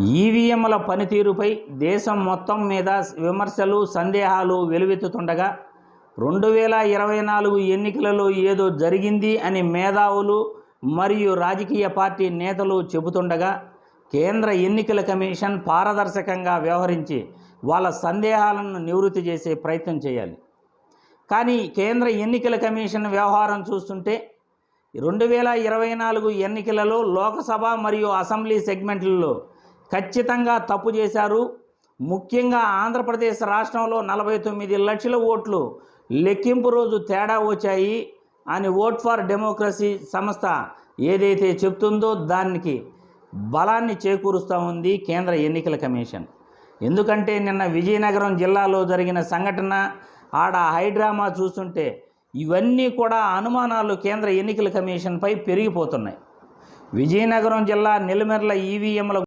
ఈవీఎంల పనితీరుపై దేశం మొత్తం మీద విమర్శలు, సందేహాలు వెల్లువెత్తుతుండగా 2024 ఎన్నికలలో ఏదో జరిగింది అని మేధావులు మరియు రాజకీయ పార్టీ నేతలు చెబుతుండగా, కేంద్ర ఎన్నికల కమిషన్ పారదర్శకంగా వ్యవహరించి వాళ్ళ సందేహాలను నివృత్తి చేసే ప్రయత్నం చేయాలి. కానీ కేంద్ర ఎన్నికల కమిషన్ వ్యవహారం చూస్తుంటే 2024 ఎన్నికలలో లోకసభ మరియు అసెంబ్లీ సెగ్మెంట్లలో ఖచ్చితంగా తప్పు చేశారు. ముఖ్యంగా ఆంధ్రప్రదేశ్ రాష్ట్రంలో 49 లక్షల ఓట్లు లెక్కింపు రోజు తేడా వచ్చాయి అని ఓట్ ఫర్ డెమోక్రసీ సంస్థ ఏదైతే చెప్తుందో దానికి బలాన్ని చేకూరుస్తూ ఉంది కేంద్ర ఎన్నికల కమిషన్. ఎందుకంటే నిన్న విజయనగరం జిల్లాలో జరిగిన సంఘటన, ఆడ హైడ్రామా చూస్తుంటే ఇవన్నీ కూడా అనుమానాలు కేంద్ర ఎన్నికల కమిషన్పై పెరిగిపోతున్నాయి. విజయనగరం జిల్లా నెల్లిమర్ల ఈవీఎంల